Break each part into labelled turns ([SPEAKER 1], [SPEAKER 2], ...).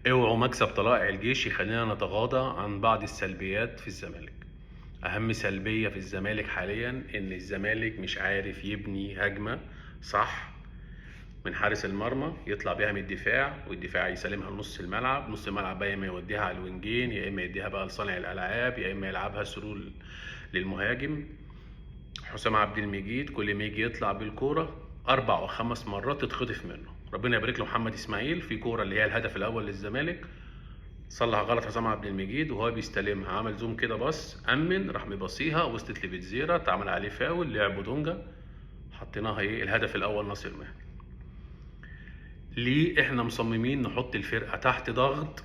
[SPEAKER 1] اوعوا مكسب طلائع الجيش يخلينا نتغاضى عن بعض السلبيات في الزمالك. اهم سلبية في الزمالك حاليا ان الزمالك مش عارف يبني هجمة صح من حارس المرمى يطلع بيها من الدفاع، والدفاع يسلمها لنص الملعب، نص الملعب بقى يا اما يوديها على الوينجين، يا اما يديها بقى لصانع الالعاب، يا اما يلعبها سرول للمهاجم. حسام عبد المجيد كل ما يجي يطلع بالكوره 4 أو 5 مرات تتخطف منه. ربنا يبارك له محمد اسماعيل في كوره اللي هي الهدف الاول للزمالك، صلح غلط حسام عبد المجيد وهو بيستلمها، عمل زوم كده، بص امن، راح مبصيها وصلت لبيتزيرا، اتعمل عليه فاول، لعبوا دونجا، حطيناها ايه الهدف الاول ناصر ماهر. ليه احنا مصممين نحط الفرقه تحت ضغط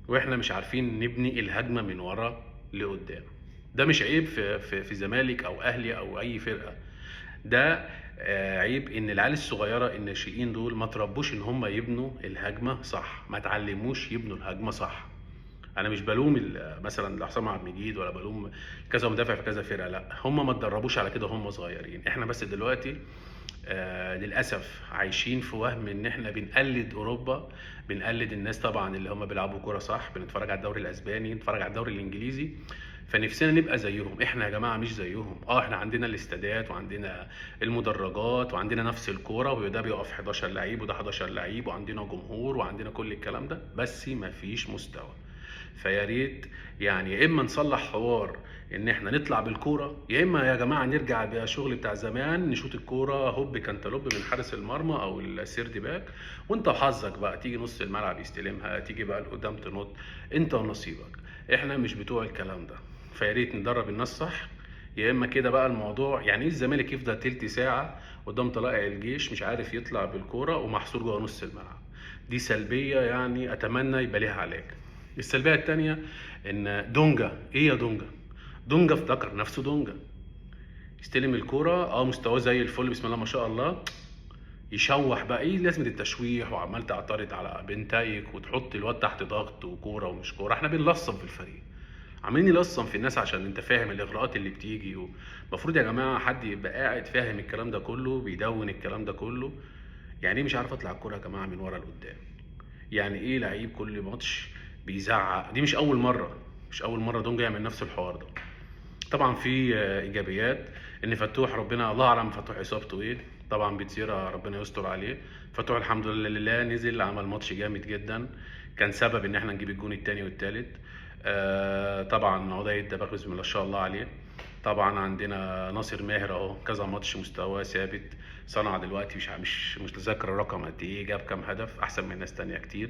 [SPEAKER 1] واحنا مش عارفين نبني الهجمه من ورا لقدام؟ ده مش عيب في زمالك او اهلي او اي فرقه، ده عيب ان العيال الصغيره الناشئين دول ما تربوش ان هم يبنوا الهجمه صح، ما تعلموش يبنوا الهجمه صح. انا مش بلوم مثلا حسام عبد المجيد ولا بلوم كذا مدافع في كذا فرقه، لا، هم ما اتدربوش على كده هم صغيرين. احنا بس دلوقتي للاسف عايشين في وهم ان احنا بنقلد اوروبا، بنقلد الناس طبعا اللي هم بيلعبوا كوره صح، بنتفرج على الدوري الاسباني، نتفرج على الدوري الانجليزي، فنفسنا نبقى زيهم. احنا يا جماعه مش زيهم. احنا عندنا الاستادات وعندنا المدرجات وعندنا نفس الكوره، وده بيقف 11 لعيب وده 11 لعيب وعندنا جمهور وعندنا كل الكلام ده، بس مفيش مستوى. فيا ريت يعني يا اما نصلح حوار ان احنا نطلع بالكوره، يا اما يا جماعه نرجع بالشغل بتاع زمان، نشوط الكوره هوب كانتالوب من حارس المرمى او السيرد باك، وانت وحظك بقى، تيجي نص الملعب يستلمها، تيجي بقى لقدام تنط، انت ونصيبك. احنا مش بتوع الكلام ده. فيا ريت ندرب الناس صح، يا اما كده بقى الموضوع يعني ايه الزمالك يفضل تلت ساعه قدام طلائع الجيش مش عارف يطلع بالكوره ومحصور جوه نص الملعب؟ دي سلبيه يعني اتمنى يبقى ليها علاج. السلبيه الثانيه ان دونجا، ايه يا دونجا؟ دونجا افتكر نفسه دونجا، يستلم الكوره مستواه زي الفل بسم الله ما شاء الله، يشوح بقى، ايه لازمه التشويح وعمال تعترض على بنتايك وتحط الواد تحت ضغط وكوره ومش كوره؟ احنا بنلصم في الفريق، عمالين نلصم في الناس عشان انت فاهم الاغراءات اللي بتيجي. المفروض يا جماعه حد يبقى قاعد فاهم الكلام ده كله، بيدون الكلام ده كله. يعني ايه مش عارف اطلع الكوره يا جماعه من ورا لقدام؟ يعني ايه لعيب كل ماتش بيزعق؟ دي مش اول مره، مش اول مره دونجا يعمل نفس الحوار ده. طبعا في ايجابيات ان فتوح ربنا الله اعلم فتوح اصابته ايه، طبعا بيتزيرا ربنا يستر عليه. فتوح الحمد لله نزل عمل ماتش جامد جدا، كان سبب ان احنا نجيب الجون الثاني والثالث. طبعا عديد ده بسم الله ما شاء الله عليه. طبعا عندنا ناصر ماهر اهو كذا ماتش مستواه ثابت، صنع دلوقتي مش متذكر الرقم قد ايه، جاب كام هدف، احسن من ناس تانية كتير.